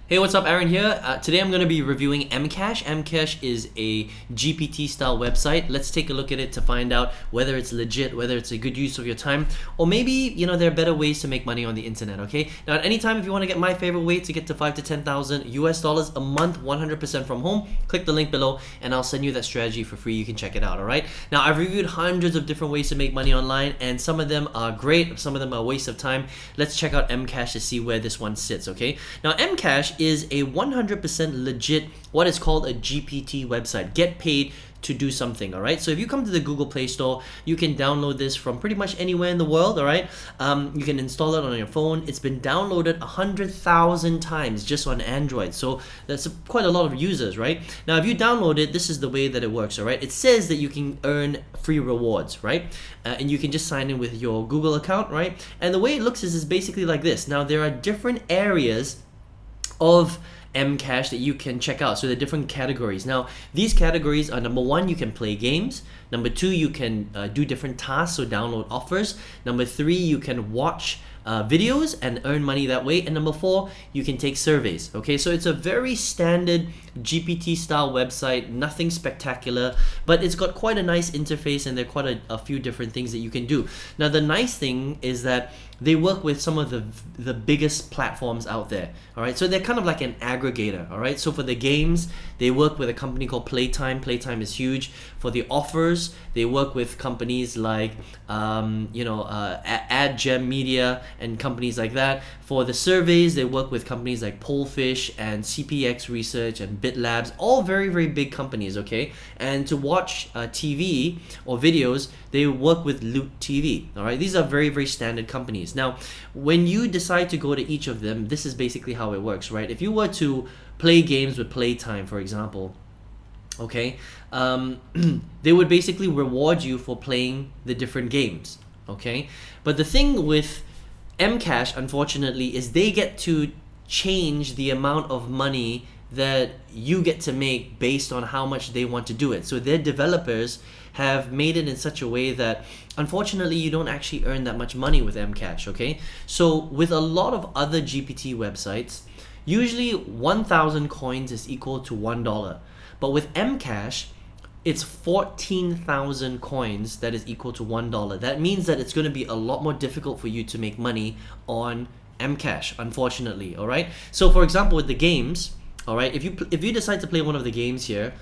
Hey, what's up? Aaron here. Today I'm going to be reviewing mCash. mCash is a GPT style website. Let's take a look at it to find out whether it's legit, whether it's a good use of your time, or maybe, there are better ways to make money on the internet, okay? Now, at any time, if you want to get my favorite way to get to 5 to 10,000 US dollars a month, 100% from home, click the link below and I'll send you that strategy for free. You can check it out, all right? Now, I've reviewed hundreds of different ways to make money online, and some of them are great, some of them are a waste of time. Let's check out mCash to see where this one sits, okay? Now, mCash is a 100% legit, what is called a GPT website. Get paid to do something, all right? So if you come to the Google Play Store, you can download this from pretty much anywhere in the world, all right? You can install it on your phone. It's been downloaded 100,000 times just on Android, so that's quite a lot of users, right? Now, if you download it, this is the way that it works, all right? It says that you can earn free rewards, right? And you can just sign in with your Google account, right? And the way it looks is basically like this. Now, there are different areas of mCash that you can check out. So there are different categories. Now, these categories are: number one, you can play games. Number two, you can do different tasks, so download offers. Number three, you can watch videos and earn money that way. And number four, you can take surveys. Okay, so it's a very standard GPT style website, nothing spectacular, but it's got quite a nice interface and there are quite a few different things that you can do. Now, the nice thing is that they work with some of the biggest platforms out there, all right? So they're kind of like an aggregator, all right? So for the games, they work with a company called Playtime. Playtime is huge. For the offers, they work with companies like, AdGem Media and companies like that. For the surveys, they work with companies like Pollfish and CPX Research and BitLabs, all very, very big companies, okay? And to watch TV or videos, they work with Loot TV, all right? These are very, very standard companies. Now, when you decide to go to each of them, this is basically how it works, right? If you were to play games with Playtime, for example, okay, they would basically reward you for playing the different games, okay? But the thing with mCash, unfortunately, is they get to change the amount of money that you get to make based on how much they want to do it. So their developers have made it in such a way that unfortunately you don't actually earn that much money with mCash, okay? So with a lot of other GPT websites, usually 1,000 coins is equal to $1. But with mCash, it's 14,000 coins that is equal to $1. That means that it's going to be a lot more difficult for you to make money on mCash, unfortunately, all right? So for example, with the games, all right, if you decide to play one of the games here,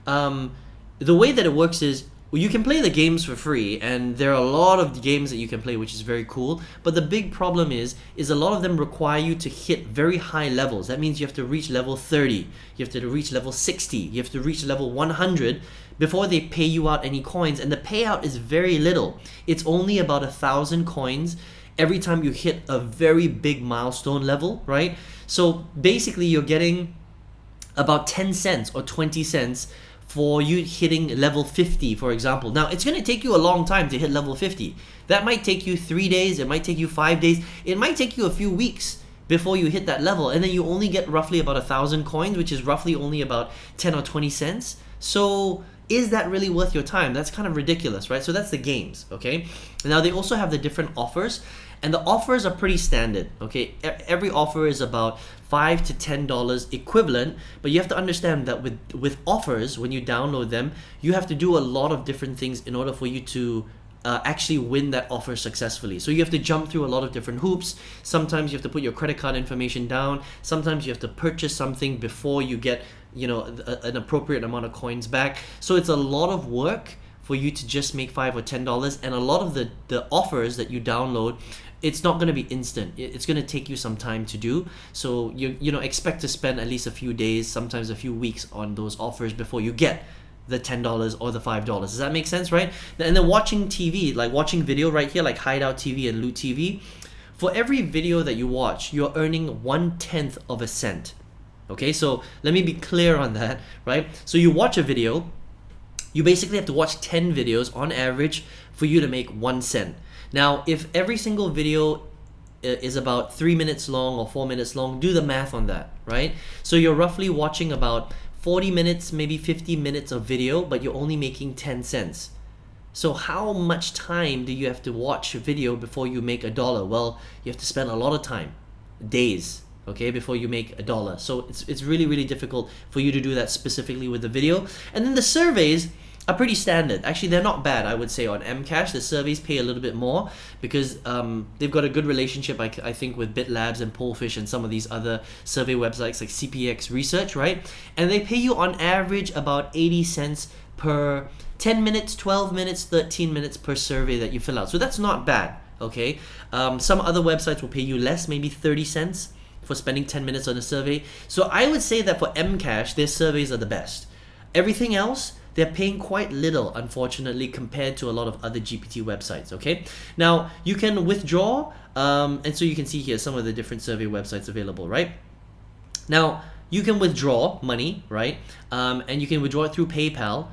the way that it works is, well, you can play the games for free, and there are a lot of games that you can play, which is very cool. But the big problem is a lot of them require you to hit very high levels. That means you have to reach level 30, you have to reach level 60, you have to reach level 100 before they pay you out any coins. And the payout is very little. It's only about 1,000 coins every time you hit a very big milestone level, right? So basically you're getting about 10 cents or 20 cents for you hitting level 50, for example. Now, it's going to take you a long time to hit level 50. That might take you 3 days, it might take you 5 days, it might take you a few weeks before you hit that level, and then you only get roughly about 1,000 coins, which is roughly only about 10 or 20 cents. So is that really worth your time? That's kind of ridiculous, right? So that's the games, okay? Now, they also have the different offers, and the offers are pretty standard, okay? Every offer is about $5 to $10 equivalent, but you have to understand that with offers, when you download them, you have to do a lot of different things in order for you to actually win that offer successfully. So you have to jump through a lot of different hoops. Sometimes you have to put your credit card information down. Sometimes you have to purchase something before you get, an appropriate amount of coins back. So it's a lot of work for you to just make $5 or $10, and a lot of the offers that you download, it's not going to be instant. It's going to take you some time to do. So you expect to spend at least a few days, sometimes a few weeks on those offers before you get the $10 or the $5. Does that make sense, right? And then watching TV, like watching video right here, like Hideout TV and Loot TV, for every video that you watch, you're earning 1/10 of a cent. Okay, so let me be clear on that, right? So you watch a video, you basically have to watch 10 videos on average for you to make 1 cent. Now, if every single video is about 3 minutes long or 4 minutes long, do the math on that, right? So you're roughly watching about 40 minutes, maybe 50 minutes of video, but you're only making 10 cents. So how much time do you have to watch a video before you make $1? Well, you have to spend a lot of time, days, okay, before you make $1. So it's really, really difficult for you to do that specifically with the video. And then the surveys are pretty standard. Actually, they're not bad, I would say. On mCash, the surveys pay a little bit more because they've got a good relationship, I think, with BitLabs and Polfish and some of these other survey websites like CPX Research, right? And they pay you on average about 80 cents per 10 minutes, 12 minutes, 13 minutes per survey that you fill out. So that's not bad, okay? Some other websites will pay you less, maybe 30 cents for spending 10 minutes on a survey. So I would say that for mCash, their surveys are the best. Everything else, they're paying quite little, unfortunately, compared to a lot of other GPT websites, okay? Now, you can withdraw, and so you can see here some of the different survey websites available, right? Now, you can withdraw money, right? And you can withdraw it through PayPal,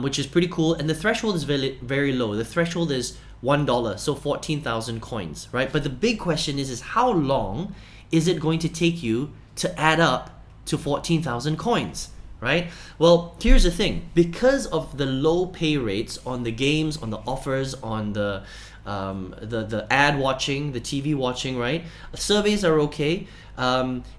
which is pretty cool. And the threshold is very, very low. The threshold is $1, so 14,000 coins, right? But the big question is how long is it going to take you to add up to 14,000 coins? Right? Well, here's the thing. Because of the low pay rates on the games, on the offers, on the ad watching, the TV watching, right? Surveys are okay.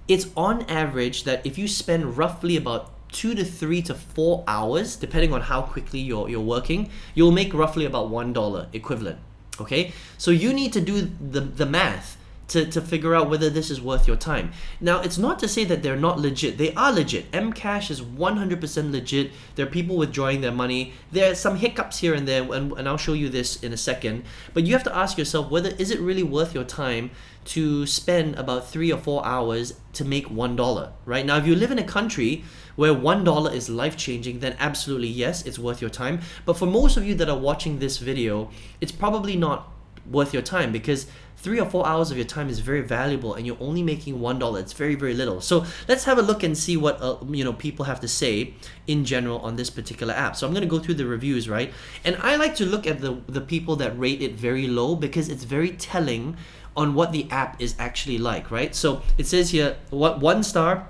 It's on average that if you spend roughly about 2 to 3 to 4 hours, depending on how quickly you're working, you'll make roughly about $1 equivalent. Okay? So you need to do the math to figure out whether this is worth your time. Now, it's not to say that they're not legit. They are legit. mCash is 100% legit. There are people withdrawing their money. There are some hiccups here and there, and I'll show you this in a second. But you have to ask yourself, whether is it really worth your time to spend about 3 or 4 hours to make $1, right? Now, if you live in a country where $1 is life-changing, then absolutely yes, it's worth your time. But for most of you that are watching this video, it's probably not worth your time because 3 or 4 hours of your time is very valuable and you're only making $1. It's very, very little. So let's have a look and see what people have to say in general on this particular app. So I'm going to go through the reviews, right? And I like to look at the people that rate it very low because it's very telling on what the app is actually like, right? So it says here, 1 star,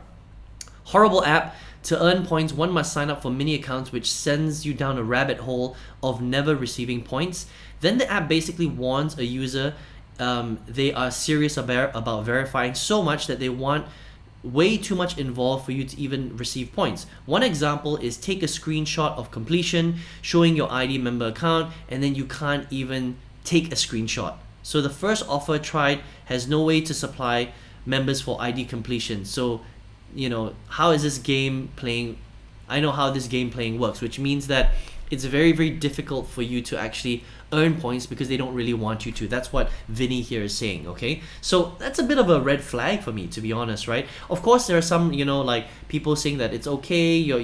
horrible app. To earn points, one must sign up for mini accounts, which sends you down a rabbit hole of never receiving points. Then the app basically warns a user they are serious about verifying so much that they want way too much involved for you to even receive points. One example is take a screenshot of completion showing your ID member account, and then you can't even take a screenshot. So the first offer tried has no way to supply members for ID completion. So how is this game playing? I know how this game playing works, which means that it's very, very difficult for you to actually earn points because they don't really want you to. That's what Vinny here is saying, okay? So that's a bit of a red flag for me, to be honest, right? Of course, there are some, like people saying that it's okay, you're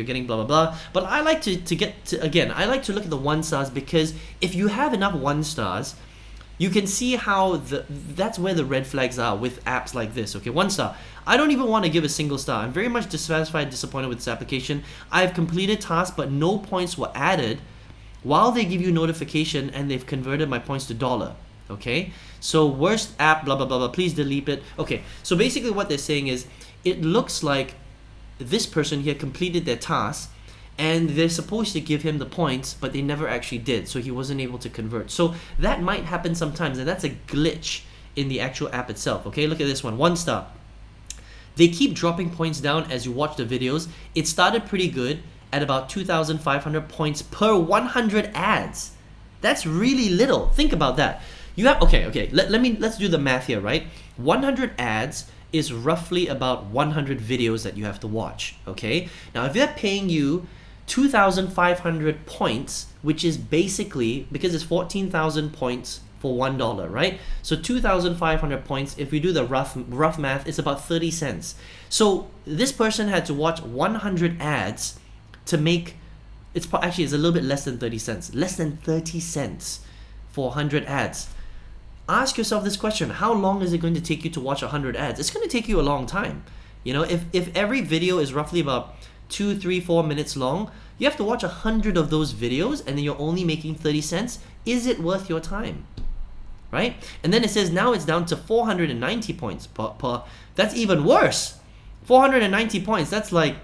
getting blah, blah, blah. But I like I like to look at the 1 stars because if you have enough 1 stars, you can see how that's where the red flags are with apps like this, okay? 1 star. I don't even want to give a single star. I'm very much dissatisfied, disappointed with this application. I've completed tasks, but no points were added while they give you notification and they've converted my points to $1, okay? So worst app, blah, blah, blah, blah, please delete it. Okay, so basically what they're saying is it looks like this person here completed their task and they're supposed to give him the points, but they never actually did, so he wasn't able to convert. So that might happen sometimes, and that's a glitch in the actual app itself, okay? Look at this one, 1 star. They keep dropping points down as you watch the videos. It started pretty good at about 2,500 points per 100 ads. That's really little. Think about that. You have, okay, let's do the math here, right? 100 ads is roughly about 100 videos that you have to watch, okay? Now, if they're paying you 2,500 points, which is basically, because it's 14,000 points for $1, right? So 2,500 points, if we do the rough math, it's about 30 cents. So this person had to watch 100 ads to make, it's a little bit less than 30 cents. Less than 30 cents for 100 ads. Ask yourself this question, how long is it going to take you to watch 100 ads? It's going to take you a long time. If every video is roughly about 2, 3, 4 minutes long, you have to watch 100 of those videos and then you're only making 30 cents. Is it worth your time? Right? And then it says now it's down to 490 points per that's even worse. 490 points, that's like,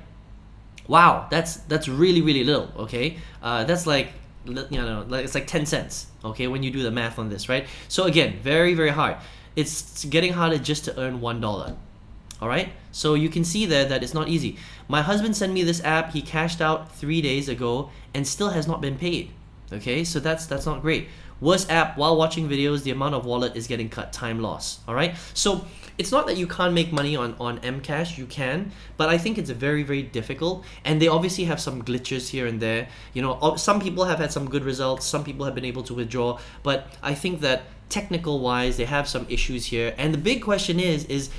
wow, that's really, really little, okay? That's like, it's like 10 cents, okay, when you do the math on this, right? So again, very, very hard. it's getting harder just to earn $1. All right, so you can see there that it's not easy. My husband sent me this app. He cashed out 3 days ago and still has not been paid. Okay, so that's not great. Worst app, while watching videos, the amount of wallet is getting cut, time loss. All right, so it's not that you can't make money on mCash, you can, but I think it's very, very difficult, and they obviously have some glitches here and there. You know, some people have had some good results, some people have been able to withdraw, but I think that technical wise, they have some issues here. And the big question is,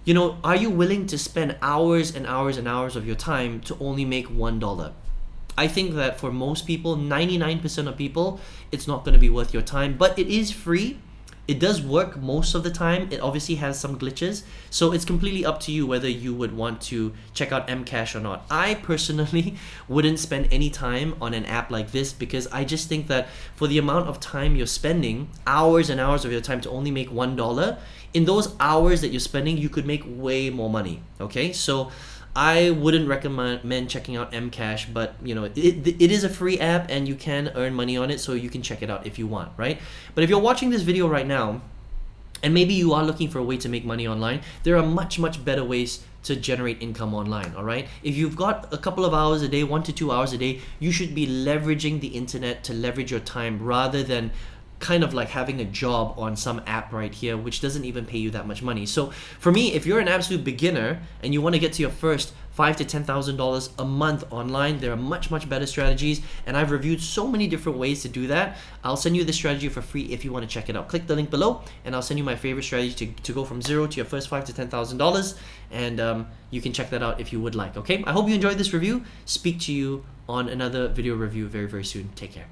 you know, are you willing to spend hours and hours and hours of your time to only make $1? I think that for most people, 99% of people, it's not going to be worth your time, but it is free. It does work most of the time. It obviously has some glitches, so it's completely up to you whether you would want to check out mCash or not. I personally wouldn't spend any time on an app like this because I just think that for the amount of time you're spending, hours and hours of your time to only make $1, in those hours that you're spending, you could make way more money. Okay, so I wouldn't recommend checking out mCash, but you know, it is a free app and you can earn money on it, so you can check it out if you want, right? But if you're watching this video right now, and maybe you are looking for a way to make money online, there are much better ways to generate income online, all right? If you've got a couple of hours a day, 1 to 2 hours a day, you should be leveraging the internet to leverage your time rather than kind of like having a job on some app right here which doesn't even pay you that much money. So for me, if you're an absolute beginner and you want to get to your first $5,000 to $10,000 a month online, there are much better strategies, and I've reviewed so many different ways to do that. I'll send you this strategy for free if you want to check it out. Click the link below and I'll send you my favorite strategy to go from zero to your first $5,000 to $10,000, and you can check that out if you would like. Okay, I hope you enjoyed this review. Speak to you on another video review very soon. Take care.